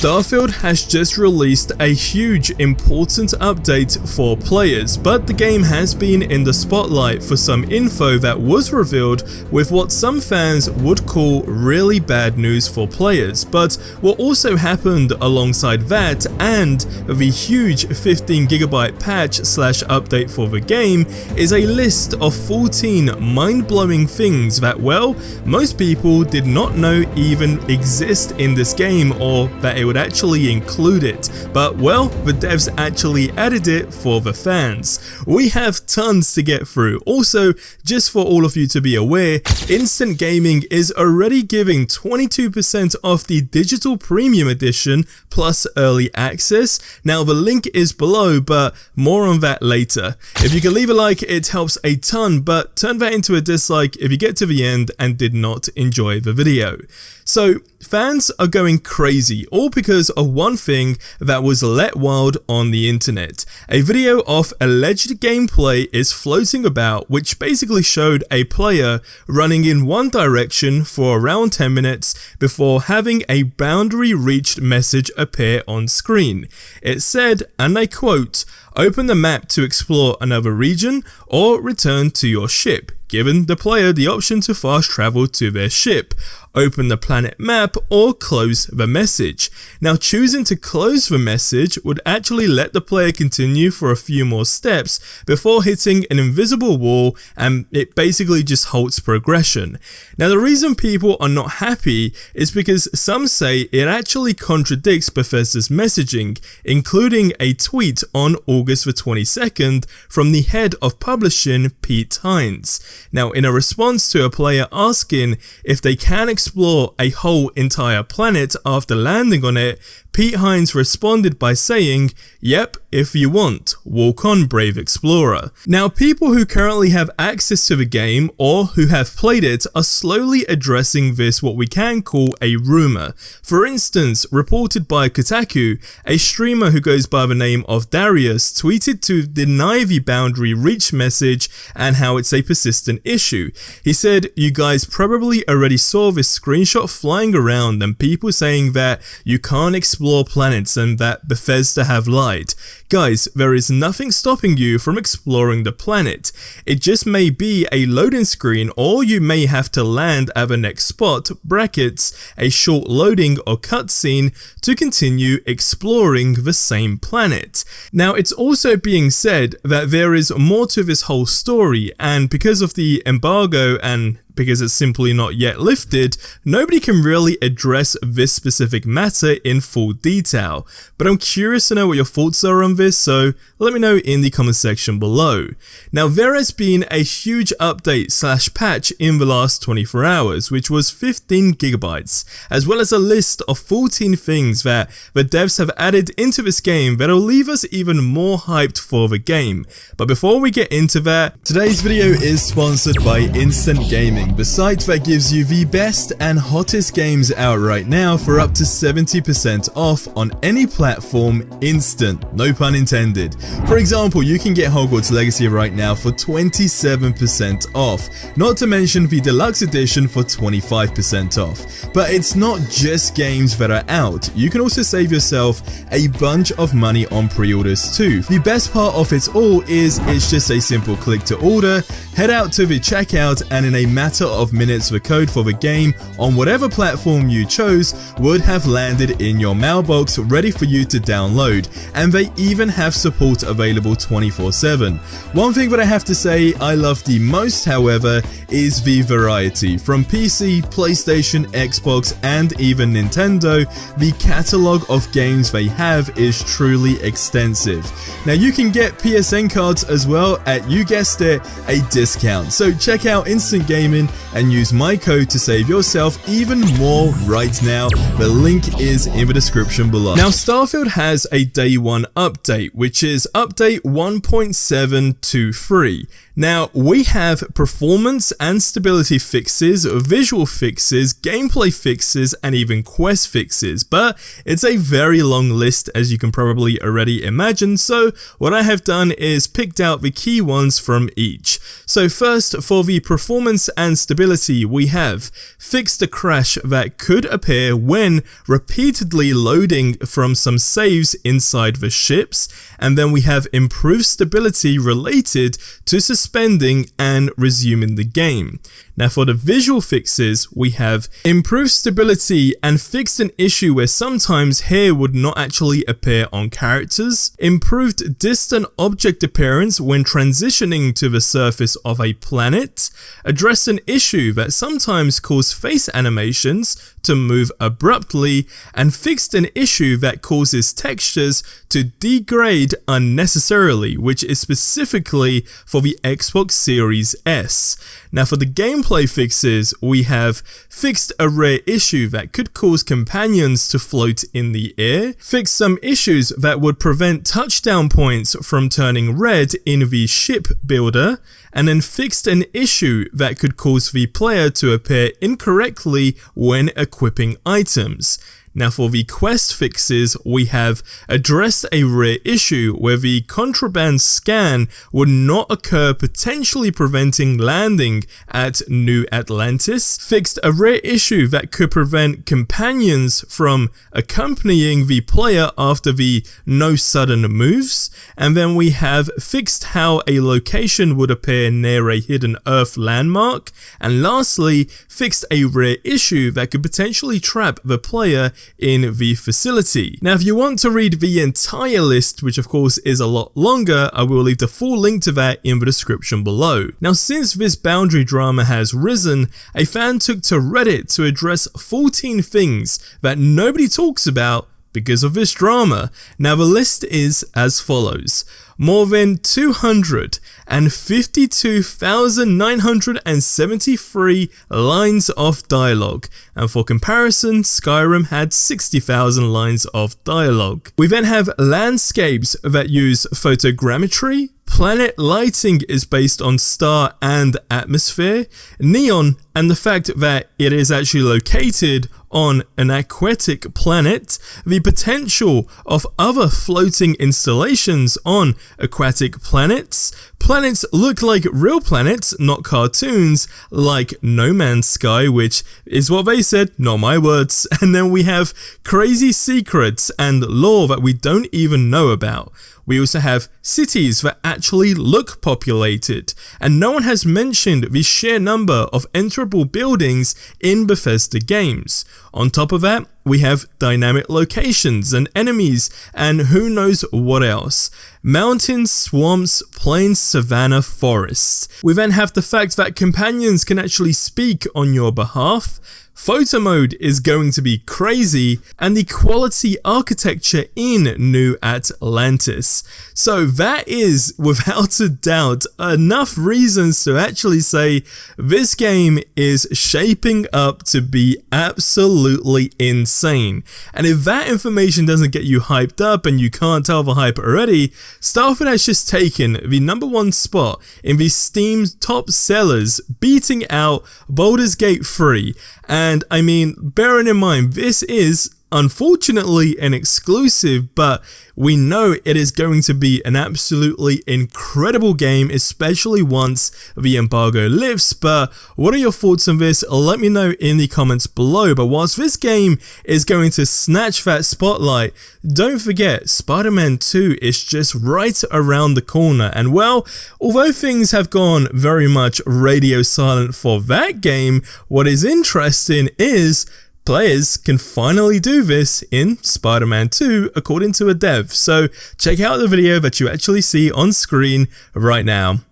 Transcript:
Starfield has just released a huge important update for players, but the game has been in the spotlight for some info that was revealed with what some fans would call really bad news for players. But what also happened alongside that and the huge 15GB patch/update for the game is a list of 14 mind-blowing things that, well, most people did not know even exist in this game or that it would actually include it, but well, the devs actually added it for the fans. We have tons to get through. Also, just for all of you to be aware, Instant Gaming is already giving 22% off the digital premium edition plus early access. Now the link is below, but more on that later. If you can leave a like, it helps a ton, but turn that into a dislike if you get to the end and did not enjoy the video. So fans are going crazy, all because of one thing that was let wild on the internet. A video of alleged gameplay is floating about which basically showed a player running in one direction for around 10 minutes before having a boundary reached message appear on screen. It said, and I quote, "Open the map to explore another region or return to your ship," giving the player the option to fast travel to their ship. Open the planet map or close the message. Now choosing to close the message would actually let the player continue for a few more steps before hitting an invisible wall, and it basically just halts progression. Now the reason people are not happy is because some say it actually contradicts Bethesda's messaging, including a tweet on August the 22nd from the head of publishing, Pete Hines. Now in a response to a player asking if they can explore a whole entire planet after landing on it, Pete Hines responded by saying, "Yep, if you want, walk on, brave explorer." Now people who currently have access to the game or who have played it are slowly addressing this what we can call a rumor. For instance, reported by Kotaku, a streamer who goes by the name of Darius tweeted to deny the boundary reach message and how it's a persistent issue. He said, "You guys probably already saw this screenshot flying around and people saying that you can't explore planets and that Bethesda have lied. Guys, there is nothing stopping you from exploring the planet. It just may be a loading screen or you may have to land at the next spot, brackets, a short loading or cutscene to continue exploring the same planet." Now it's also being said that there is more to this whole story, and because of the embargo and because it's simply not yet lifted, nobody can really address this specific matter in full detail. But I'm curious to know what your thoughts are on this, so let me know in the comment section below. Now there has been a huge update/patch in the last 24 hours, which was 15GB, as well as a list of 14 things that the devs have added into this game that'll leave us even more hyped for the game. But before we get into that, today's video is sponsored by Instant Gaming, the site that gives you the best and hottest games out right now for up to 70% off on any platform instant, no pun intended. For example, you can get Hogwarts Legacy right now for 27% off, not to mention the deluxe edition for 25% off. But it's not just games that are out, you can also save yourself a bunch of money on pre-orders too. The best part of it all is it's just a simple click to order, head out to the checkout, and in a matter of minutes the code for the game on whatever platform you chose would have landed in your mailbox ready for you to download, and they even have support available 24/7. One thing that I have to say I love the most, however, is the variety. From PC, PlayStation, Xbox, and even Nintendo, the catalogue of games they have is truly extensive. Now you can get PSN cards as well at, you guessed it, a discount. So check out Instant Gaming and use my code to save yourself even more right now. The link is in the description below. Now Starfield has a day one update, which is update 1.723. Now we have performance and stability fixes, visual fixes, gameplay fixes, and even quest fixes, but it's a very long list as you can probably already imagine, so what I have done is picked out the key ones from each. So first, for the performance and stability, we have fixed a crash that could appear when repeatedly loading from some saves inside the ships, and then we have improved stability related to suspending and resuming the game. Now for the visual fixes, we have improved stability and fixed an issue where sometimes hair would not actually appear on characters, improved distant object appearance when transitioning to the surface of a planet, addressed an issue that sometimes caused face animations to move abruptly, and fixed an issue that causes textures to degrade unnecessarily, which is specifically for the Xbox Series S. Now for the gameplay fixes, we have fixed a rare issue that could cause companions to float in the air, fixed some issues that would prevent touchdown points from turning red in the ship builder, and then fixed an issue that could cause the player to appear incorrectly when equipping items. Now for the quest fixes, we have addressed a rare issue where the contraband scan would not occur, potentially preventing landing at New Atlantis, fixed a rare issue that could prevent companions from accompanying the player after the no sudden moves, and then we have fixed how a location would appear near a hidden Earth landmark, and lastly, fixed a rare issue that could potentially trap the player in the facility. Now if you want to read the entire list, which of course is a lot longer, I will leave the full link to that in the description below. Now since this boundary drama has risen, a fan took to Reddit to address 14 things that nobody talks about because of this drama. Now the list is as follows: more than 252,973 lines of dialogue, and for comparison, Skyrim had 60,000 lines of dialogue. We then have landscapes that use photogrammetry, planet lighting is based on star and atmosphere, neon, and the fact that it is actually located on an aquatic planet, the potential of other floating installations on aquatic planets. Planets look like real planets, not cartoons, like No Man's Sky, which is what they said, not my words. And then we have crazy secrets and lore that we don't even know about. We also have cities that actually look populated, and no one has mentioned the sheer number of enterable buildings in Bethesda games. On top of that, we have dynamic locations and enemies and who knows what else. Mountains, swamps, plains, savanna, forests. We then have the fact that companions can actually speak on your behalf. Photo mode is going to be crazy, and the quality architecture in New Atlantis. So that is, without a doubt, enough reasons to actually say this game is shaping up to be absolutely insane. And if that information doesn't get you hyped up and you can't tell the hype already, Starfield has just taken the #1 spot in the Steam top sellers, beating out Baldur's Gate 3. And I mean, bearing in mind, this is unfortunately an exclusive, but we know it is going to be an absolutely incredible game, especially once the embargo lifts. But what are your thoughts on this? Let me know in the comments below. But whilst this game is going to snatch that spotlight, don't forget Spider-Man 2 is just right around the corner. And well, although things have gone very much radio silent for that game, what is interesting is players can finally do this in Spider-Man 2 according to a dev. So check out the video that you actually see on screen right now.